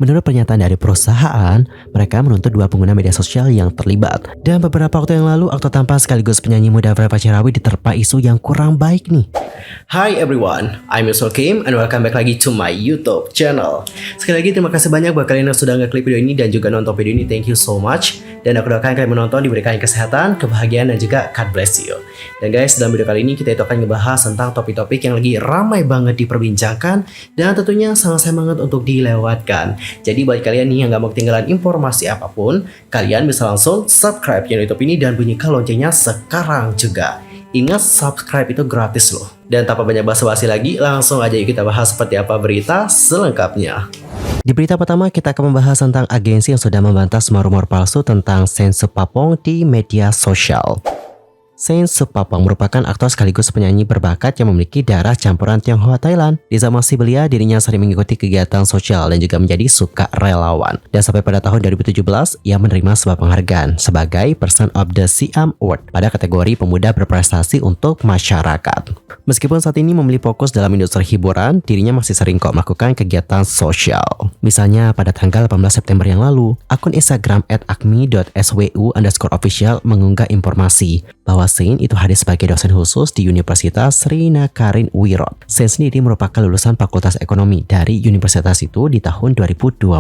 Menurut pernyataan dari perusahaan, mereka menuntut dua pengguna media sosial yang terlibat. Dan beberapa waktu yang lalu, aktor tampan sekaligus penyanyi muda Vera Pacerawi diterpa isu yang kurang baik nih. Hi everyone, I'm Yusuf Kim and welcome back lagi to my YouTube channel. Sekali lagi terima kasih banyak buat kalian yang sudah ngeklik video ini dan juga nonton video ini. Thank you so much. Dan aku doakan kalian menonton diberikan kesehatan, kebahagiaan dan juga God bless you. Dan guys, dalam video kali ini kita itu akan ngebahas tentang topik-topik yang lagi ramai banget diperbincangkan dan tentunya sangat sayang banget untuk dilewatkan. Jadi buat kalian nih yang gak mau ketinggalan informasi apapun, kalian bisa langsung subscribe channel YouTube ini dan bunyikan loncengnya sekarang juga. Ingat, subscribe itu gratis loh. Dan tanpa banyak basa-basi lagi, langsung aja yuk kita bahas seperti apa berita selengkapnya. Di berita pertama, kita akan membahas tentang agensi yang sudah membantah semua rumor palsu tentang Shane Supapong di media sosial. Shane Supapong merupakan aktor sekaligus penyanyi berbakat yang memiliki darah campuran Tionghoa Thailand. Di zaman masih belia, dirinya sering mengikuti kegiatan sosial dan juga menjadi sukarelawan. Dan sampai pada tahun 2017, ia menerima sebuah penghargaan sebagai Person of the Siam Award pada kategori pemuda berprestasi untuk masyarakat. Meskipun saat ini memilih fokus dalam industri hiburan, dirinya masih sering kok melakukan kegiatan sosial. Misalnya pada tanggal 18 September yang lalu, akun Instagram @acmi.swu_official mengunggah informasi bahwa Shane itu hadir sebagai dosen khusus di Universitas Srinakarin Wirot. Shane sendiri merupakan lulusan Fakultas Ekonomi dari universitas itu di tahun 2021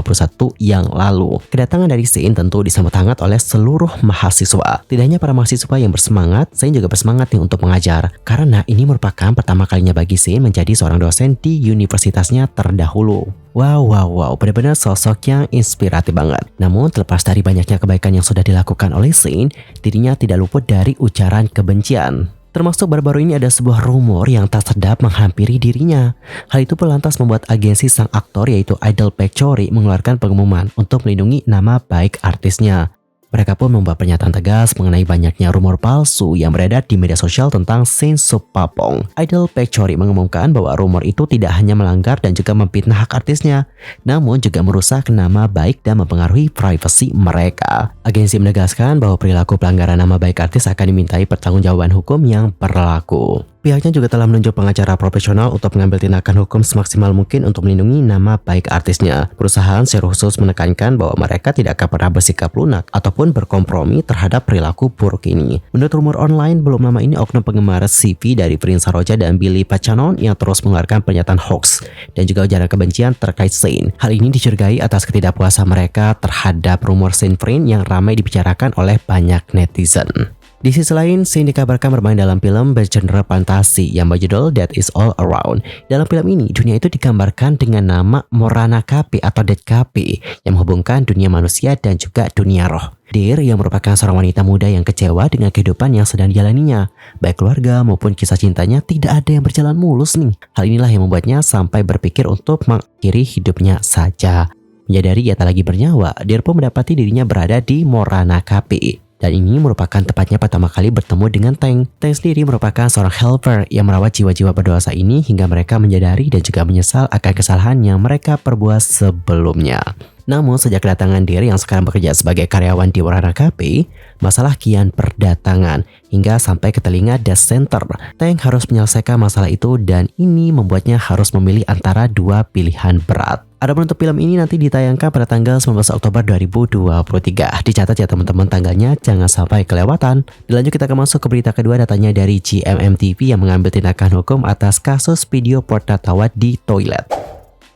yang lalu. Kedatangan dari Shane tentu disambut hangat oleh seluruh mahasiswa. Tidak hanya para mahasiswa yang bersemangat, Shane juga bersemangat nih untuk mengajar. Karena ini merupakan pertama kalinya bagi Shane menjadi seorang dosen di universitasnya terdahulu. Wow, benar-benar sosok yang inspiratif banget. Namun terlepas dari banyaknya kebaikan yang sudah dilakukan oleh Shane, dirinya tidak luput dari ujaran kebencian. Termasuk baru-baru ini ada sebuah rumor yang tak sedap menghampiri dirinya. Hal itu pun lantas membuat agensi sang aktor yaitu Idol Picture mengeluarkan pengumuman untuk melindungi nama baik artisnya. Mereka pun membuat pernyataan tegas mengenai banyaknya rumor palsu yang beredar di media sosial tentang Shane Supapong. Idol Picture mengumumkan bahwa rumor itu tidak hanya melanggar dan juga memfitnah hak artisnya, namun juga merusak nama baik dan mempengaruhi privasi mereka. Agensi menegaskan bahwa perilaku pelanggaran nama baik artis akan dimintai pertanggungjawaban hukum yang berlaku. Pihaknya juga telah menunjuk pengacara profesional untuk mengambil tindakan hukum semaksimal mungkin untuk melindungi nama baik artisnya. Perusahaan secara khusus menekankan bahwa mereka tidak akan pernah bersikap lunak ataupun berkompromi terhadap perilaku buruk ini. Menurut rumor online, belum lama ini oknum penggemar CV dari Prince Saroja dan Billy Pacanon yang terus mengeluarkan pernyataan hoax dan juga ujaran kebencian terkait Shane. Hal ini dicurigai atas ketidakpuasan mereka terhadap rumor Shane Friend yang ramai dibicarakan oleh banyak netizen. Di sisi lain, Shane dikabarkan bermain dalam film bergenre fantasi yang berjudul That Is All Around. Dalam film ini, dunia itu digambarkan dengan nama Morana Cafe atau Dead Cafe yang menghubungkan dunia manusia dan juga dunia roh. Dear yang merupakan seorang wanita muda yang kecewa dengan kehidupan yang sedang dijalaninya. Baik keluarga maupun kisah cintanya tidak ada yang berjalan mulus nih. Hal inilah yang membuatnya sampai berpikir untuk mengakhiri hidupnya saja. Menyadari ia tak lagi bernyawa, Dear pun mendapati dirinya berada di Morana Cafe. Dan ini merupakan tepatnya pertama kali bertemu dengan Tank. Tank sendiri merupakan seorang helper yang merawat jiwa-jiwa berdosa ini hingga mereka menyadari dan juga menyesal akan kesalahan yang mereka perbuat sebelumnya. Namun sejak kedatangan Dear yang sekarang bekerja sebagai karyawan di Morana Cafe, masalah kian berdatangan hingga sampai ke telinga Death Center. Tank harus menyelesaikan masalah itu dan ini membuatnya harus memilih antara dua pilihan berat. Adapun untuk film ini nanti ditayangkan pada tanggal 19 Oktober 2023. Dicatat ya teman-teman tanggalnya, jangan sampai kelewatan. Dilanjut kita akan masuk ke berita kedua, datanya dari GMM TV yang mengambil tindakan hukum atas kasus video Port Natawat di toilet.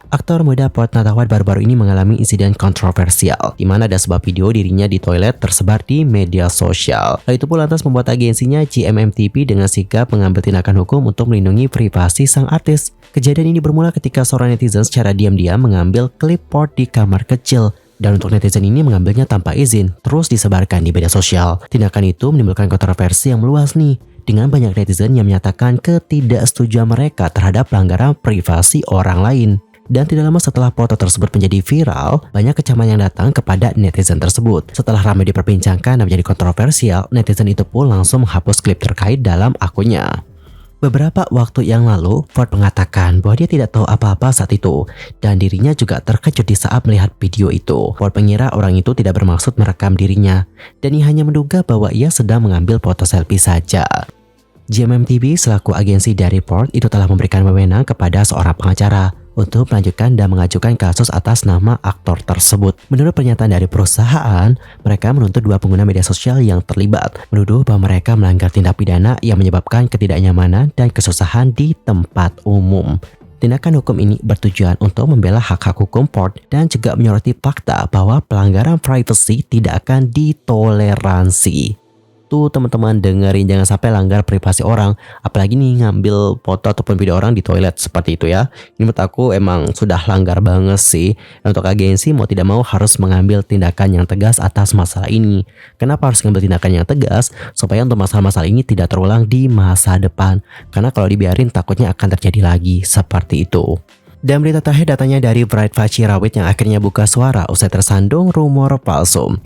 Aktor muda Port Natawat baru-baru ini mengalami insiden kontroversial, di mana ada sebuah video dirinya di toilet tersebar di media sosial. Hal itu pun lantas membuat agensinya GMM TV dengan sigap mengambil tindakan hukum untuk melindungi privasi sang artis. Kejadian ini bermula ketika seorang netizen secara diam-diam mengambil klip Port di kamar kecil. Dan untuk netizen ini mengambilnya tanpa izin, terus disebarkan di media sosial. Tindakan itu menimbulkan kontroversi yang meluas nih, dengan banyak netizen yang menyatakan ketidaksetujuan mereka terhadap pelanggaran privasi orang lain. Dan tidak lama setelah foto tersebut menjadi viral, banyak kecaman yang datang kepada netizen tersebut. Setelah ramai diperbincangkan dan menjadi kontroversial, netizen itu pun langsung menghapus klip terkait dalam akunnya. Beberapa waktu yang lalu, Ford mengatakan bahwa dia tidak tahu apa-apa saat itu dan dirinya juga terkejut di saat melihat video itu. Ford mengira orang itu tidak bermaksud merekam dirinya dan ia hanya menduga bahwa ia sedang mengambil foto selfie saja. GMM TV selaku agensi dari Ford itu telah memberikan wewenang kepada seorang pengacara untuk melanjutkan dan mengajukan kasus atas nama aktor tersebut. Menurut pernyataan dari perusahaan, mereka menuntut dua pengguna media sosial yang terlibat, menuduh bahwa mereka melanggar tindak pidana yang menyebabkan ketidaknyamanan dan kesusahan di tempat umum. Tindakan hukum ini bertujuan untuk membela hak-hak hukum Ford dan juga menyoroti fakta bahwa pelanggaran privasi tidak akan ditoleransi. Tuh teman-teman dengerin, jangan sampai langgar privasi orang, apalagi nih ngambil foto ataupun video orang di toilet seperti itu ya. Ini menurut aku emang sudah langgar banget sih. Dan untuk agensi mau tidak mau harus mengambil tindakan yang tegas atas masalah ini. Kenapa harus mengambil tindakan yang tegas? Supaya untuk masalah-masalah ini tidak terulang di masa depan. Karena kalau dibiarin takutnya akan terjadi lagi seperti itu. Dan berita terakhir datanya dari Bright Facirawit yang akhirnya buka suara usai tersandung rumor palsu.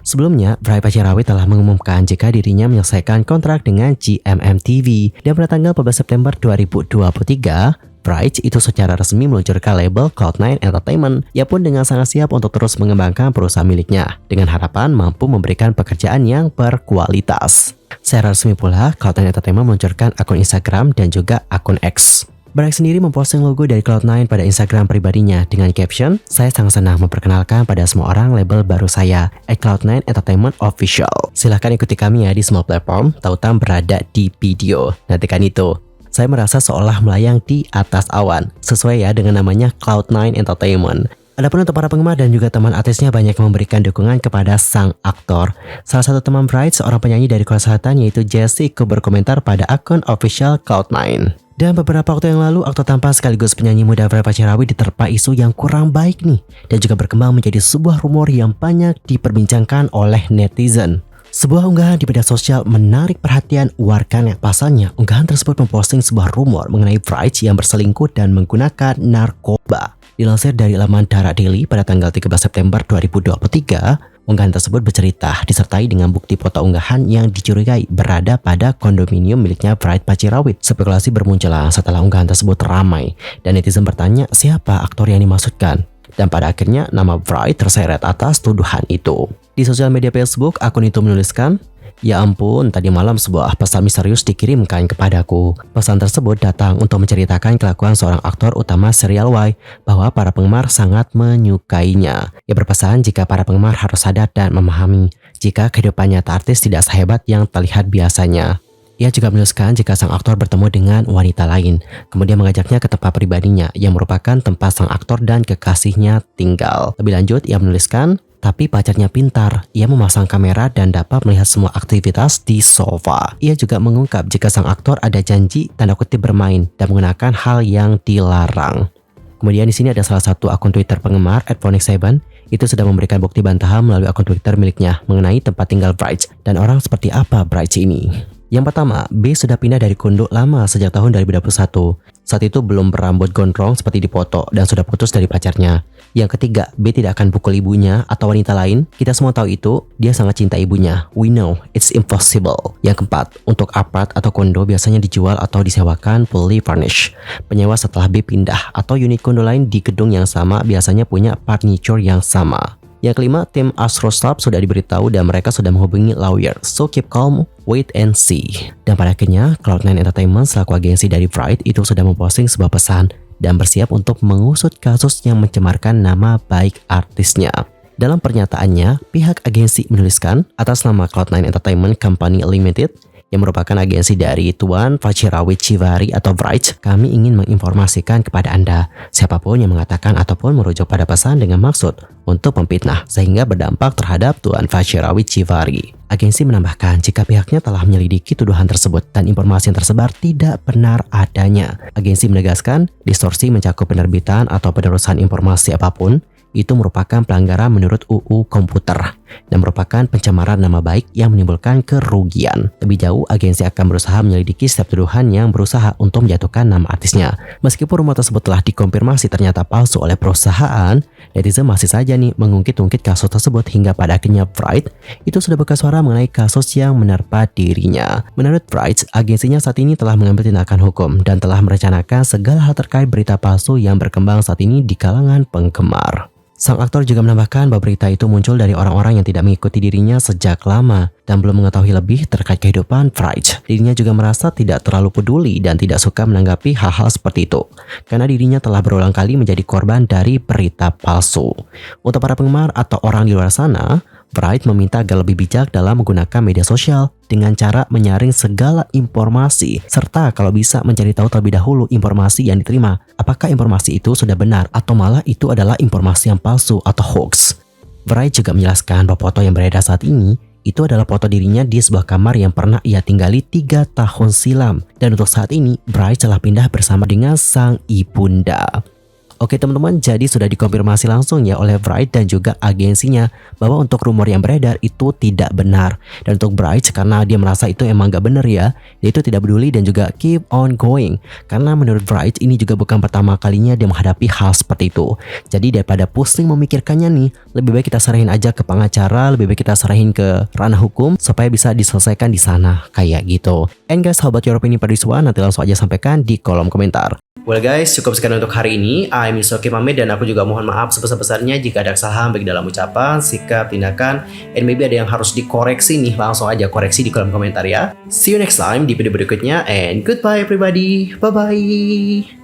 Sebelumnya, Bright Facirawit telah mengumumkan jika dirinya menyelesaikan kontrak dengan GMM TV dan pada tanggal 14 September 2023, Bright itu secara resmi meluncurkan label Cloud9 Entertainment. Ia pun dengan sangat siap untuk terus mengembangkan perusahaan miliknya dengan harapan mampu memberikan pekerjaan yang berkualitas. Secara resmi pula, Cloud9 Entertainment meluncurkan akun Instagram dan juga akun X. Bright sendiri memposting logo dari Cloud9 pada Instagram pribadinya dengan caption, "Saya sangat senang memperkenalkan pada semua orang label baru saya, @Cloud9 Entertainment Official. Silahkan ikuti kami ya di semua platform, tautan berada di video." Nantikan itu. Saya merasa seolah melayang di atas awan, sesuai ya dengan namanya Cloud9 Entertainment. Adapun untuk para penggemar dan juga teman artisnya banyak memberikan dukungan kepada sang aktor. Salah satu teman Bright, seorang penyanyi dari Korea Selatan yaitu Jessie, berkomentar pada akun official Cloud9. Dan beberapa waktu yang lalu, aktor tampan sekaligus penyanyi muda Bright Facirawit diterpa isu yang kurang baik nih, dan juga berkembang menjadi sebuah rumor yang banyak diperbincangkan oleh netizen. Sebuah unggahan di media sosial menarik perhatian warganet. Pasalnya, unggahan tersebut memposting sebuah rumor mengenai Bright yang berselingkuh dan menggunakan narkoba. Dilansir dari laman Dara Daily pada tanggal 13 September 2023, unggahan tersebut bercerita disertai dengan bukti foto unggahan yang dicurigai berada pada kondominium miliknya Bright Facirawit. Spekulasi bermunculan setelah unggahan tersebut ramai dan netizen bertanya siapa aktor yang dimaksudkan. Dan pada akhirnya nama Bright terseret atas tuduhan itu. Di sosial media Facebook, akun itu menuliskan, "Ya ampun, tadi malam sebuah pesan misterius dikirimkan kepadaku. Pesan tersebut datang untuk menceritakan kelakuan seorang aktor utama serial Y bahwa para penggemar sangat menyukainya. Ia berpesan jika para penggemar harus sadar dan memahami jika kehidupan nyata artis tidak sehebat yang terlihat biasanya." Ia juga menuliskan jika sang aktor bertemu dengan wanita lain, kemudian mengajaknya ke tempat pribadinya yang merupakan tempat sang aktor dan kekasihnya tinggal. Lebih lanjut, ia menuliskan, "Tapi pacarnya pintar, ia memasang kamera dan dapat melihat semua aktivitas di sofa." Ia juga mengungkap jika sang aktor ada janji tanda kutip bermain dan menggunakan hal yang dilarang. Kemudian di sini ada salah satu akun Twitter penggemar @Phonic7 itu sudah memberikan bukti bantahan melalui akun Twitter miliknya mengenai tempat tinggal Bright dan orang seperti apa Bright ini. Yang pertama, B sudah pindah dari kondo lama sejak tahun 2021. Saat itu belum berambut gondrong seperti di foto dan sudah putus dari pacarnya. Yang ketiga, B tidak akan pukul ibunya atau wanita lain. Kita semua tahu itu, dia sangat cinta ibunya. We know it's impossible. Yang keempat, untuk apart atau kondo biasanya dijual atau disewakan fully furnished. Penyewa setelah B pindah atau unit kondo lain di gedung yang sama biasanya punya furniture yang sama. Yang kelima, tim Astrostab sudah diberitahu dan mereka sudah menghubungi lawyer. So keep calm, wait and see. Dan pada akhirnya, Cloud9 Entertainment selaku agensi dari Bright itu sudah memposting sebuah pesan dan bersiap untuk mengusut kasus yang mencemarkan nama baik artisnya. Dalam pernyataannya, pihak agensi menuliskan atas nama Cloud9 Entertainment Company Limited yang merupakan agensi dari Tuan Facirawit Chivari atau Bright, kami ingin menginformasikan kepada Anda, siapapun yang mengatakan ataupun merujuk pada pesan dengan maksud untuk memfitnah sehingga berdampak terhadap Tuan Facirawit Chivari. Agensi menambahkan jika pihaknya telah menyelidiki tuduhan tersebut dan informasi yang tersebar tidak benar adanya. Agensi menegaskan, distorsi mencakup penerbitan atau penerusan informasi apapun, itu merupakan pelanggaran menurut UU Komputer dan merupakan pencemaran nama baik yang menimbulkan kerugian. Lebih jauh, agensi akan berusaha menyelidiki setiap tuduhan yang berusaha untuk menjatuhkan nama artisnya. Meskipun rumor tersebut telah dikonfirmasi ternyata palsu oleh perusahaan, netizen masih saja nih mengungkit-ungkit kasus tersebut hingga pada akhirnya Bright itu sudah buka suara mengenai kasus yang menerpa dirinya. Menurut Bright, agensinya saat ini telah mengambil tindakan hukum dan telah merencanakan segala hal terkait berita palsu yang berkembang saat ini di kalangan penggemar. Sang aktor juga menambahkan bahwa berita itu muncul dari orang-orang yang tidak mengikuti dirinya sejak lama dan belum mengetahui lebih terkait kehidupan Wright. Dirinya juga merasa tidak terlalu peduli dan tidak suka menanggapi hal-hal seperti itu, karena dirinya telah berulang kali menjadi korban dari berita palsu. Untuk para penggemar atau orang di luar sana, Wright meminta agar lebih bijak dalam menggunakan media sosial dengan cara menyaring segala informasi, serta kalau bisa mencari tahu terlebih dahulu informasi yang diterima, apakah informasi itu sudah benar atau malah itu adalah informasi yang palsu atau hoax. Wright juga menjelaskan bahwa foto yang beredar saat ini itu adalah foto dirinya di sebuah kamar yang pernah ia tinggali 3 tahun silam, dan untuk saat ini Wright telah pindah bersama dengan sang ibunda. Oke teman-teman, jadi sudah dikonfirmasi langsung ya oleh Wright dan juga agensinya bahwa untuk rumor yang beredar itu tidak benar. Dan untuk Wright, karena dia merasa itu emang gak benar ya, dia itu tidak peduli dan juga keep on going. Karena menurut Wright ini juga bukan pertama kalinya dia menghadapi hal seperti itu. Jadi daripada pusing memikirkannya nih, lebih baik kita serahin aja ke pengacara, lebih baik kita serahin ke ranah hukum supaya bisa diselesaikan di sana kayak gitu. And guys, how about your opinion pada this one? Nanti langsung aja sampaikan di kolom komentar. Well guys, cukup sekian untuk hari ini. I'm Yusoki pamit dan aku juga mohon maaf sebesar-besarnya jika ada kesalahan baik dalam ucapan, sikap, tindakan, and maybe ada yang harus dikoreksi nih. Langsung aja koreksi di kolom komentar ya. See you next time di video berikutnya and goodbye everybody. Bye-bye.